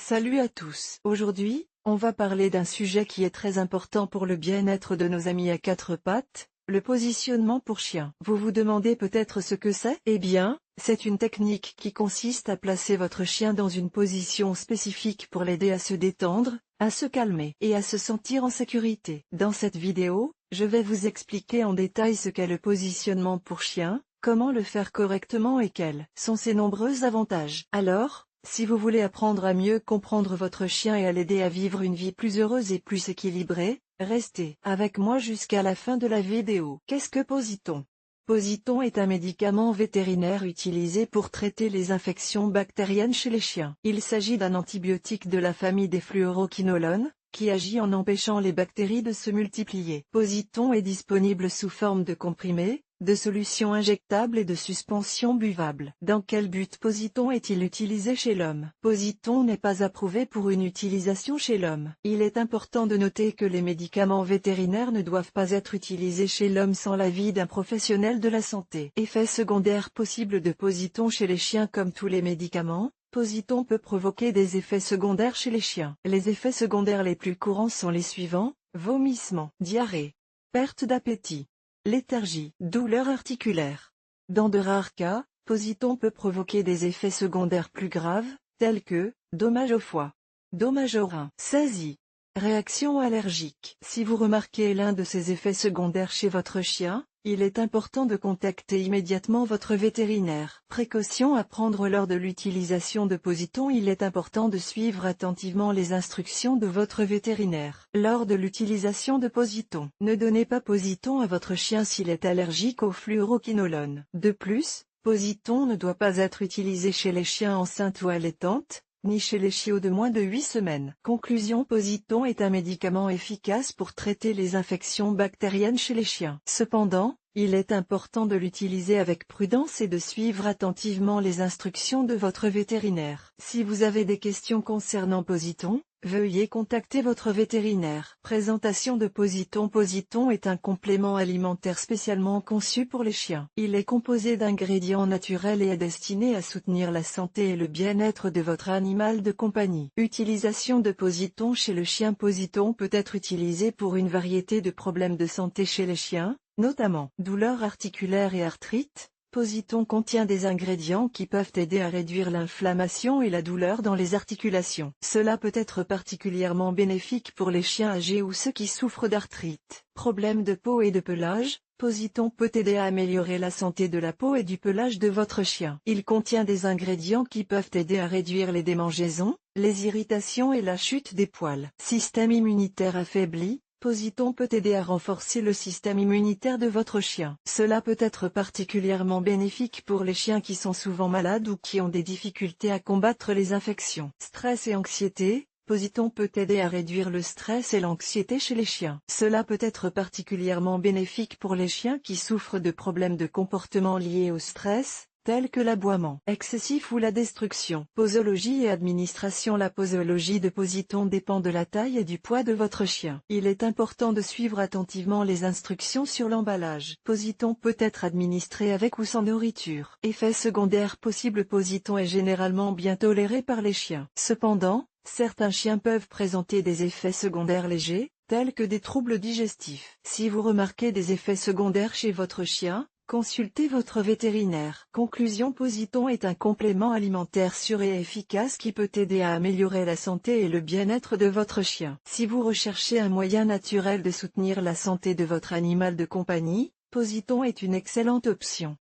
Salut à tous. Aujourd'hui, on va parler d'un sujet qui est très important pour le bien-être de nos amis à quatre pattes, le positionnement pour chien. Vous vous demandez peut-être ce que c'est? Eh bien, c'est une technique qui consiste à placer votre chien dans une position spécifique pour l'aider à se détendre, à se calmer et à se sentir en sécurité. Dans cette vidéo, je vais vous expliquer en détail ce qu'est le positionnement pour chien, comment le faire correctement et quels sont ses nombreux avantages. Alors, si vous voulez apprendre à mieux comprendre votre chien et à l'aider à vivre une vie plus heureuse et plus équilibrée, restez avec moi jusqu'à la fin de la vidéo. Qu'est-ce que Positon? Positon est un médicament vétérinaire utilisé pour traiter les infections bactériennes chez les chiens. Il s'agit d'un antibiotique de la famille des fluoroquinolones, qui agit en empêchant les bactéries de se multiplier. Positon est disponible sous forme de comprimés, de solutions injectables et de suspensions buvables. Dans quel but Positon est-il utilisé chez l'homme? Positon n'est pas approuvé pour une utilisation chez l'homme. Il est important de noter que les médicaments vétérinaires ne doivent pas être utilisés chez l'homme sans l'avis d'un professionnel de la santé. Effets secondaires possibles de Positon chez les chiens. Comme tous les médicaments, Positon peut provoquer des effets secondaires chez les chiens. Les effets secondaires les plus courants sont les suivants: vomissements, diarrhée, perte d'appétit, léthargie, douleurs articulaires. Dans de rares cas, Positon peut provoquer des effets secondaires plus graves, tels que dommages au foie, dommages aux reins, saisie, réaction allergique. Si vous remarquez l'un de ces effets secondaires chez votre chien, il est important de contacter immédiatement votre vétérinaire. Précautions à prendre lors de l'utilisation de Positon. Il est important de suivre attentivement les instructions de votre vétérinaire. Lors de l'utilisation de Positon, ne donnez pas Positon à votre chien s'il est allergique aux fluoroquinolones. De plus, Positon ne doit pas être utilisé chez les chiens enceintes ou allaitantes, ni chez les chiots de moins de 8 semaines. Conclusion: Positon est un médicament efficace pour traiter les infections bactériennes chez les chiens. Cependant, il est important de l'utiliser avec prudence et de suivre attentivement les instructions de votre vétérinaire. Si vous avez des questions concernant Positon, veuillez contacter votre vétérinaire. Présentation de Positon. Positon est un complément alimentaire spécialement conçu pour les chiens. Il est composé d'ingrédients naturels et est destiné à soutenir la santé et le bien-être de votre animal de compagnie. Utilisation de Positon chez le chien. Positon peut être utilisé pour une variété de problèmes de santé chez les chiens, notamment douleurs articulaires et arthrite. Positon contient des ingrédients qui peuvent aider à réduire l'inflammation et la douleur dans les articulations. Cela peut être particulièrement bénéfique pour les chiens âgés ou ceux qui souffrent d'arthrite. Problèmes de peau et de pelage. Positon peut aider à améliorer la santé de la peau et du pelage de votre chien. Il contient des ingrédients qui peuvent aider à réduire les démangeaisons, les irritations et la chute des poils. Système immunitaire affaibli. Positon peut aider à renforcer le système immunitaire de votre chien. Cela peut être particulièrement bénéfique pour les chiens qui sont souvent malades ou qui ont des difficultés à combattre les infections. Stress et anxiété. Positon peut aider à réduire le stress et l'anxiété chez les chiens. Cela peut être particulièrement bénéfique pour les chiens qui souffrent de problèmes de comportement liés au stress, tels que l'aboiement excessif ou la destruction. Posologie et administration. La posologie de Positon dépend de la taille et du poids de votre chien. Il est important de suivre attentivement les instructions sur l'emballage. Positon peut être administré avec ou sans nourriture. Effets secondaires possibles. Positon est généralement bien toléré par les chiens. Cependant, certains chiens peuvent présenter des effets secondaires légers, tels que des troubles digestifs. Si vous remarquez des effets secondaires chez votre chien, consultez votre vétérinaire. Conclusion: Positon est un complément alimentaire sûr et efficace qui peut aider à améliorer la santé et le bien-être de votre chien. Si vous recherchez un moyen naturel de soutenir la santé de votre animal de compagnie, Positon est une excellente option.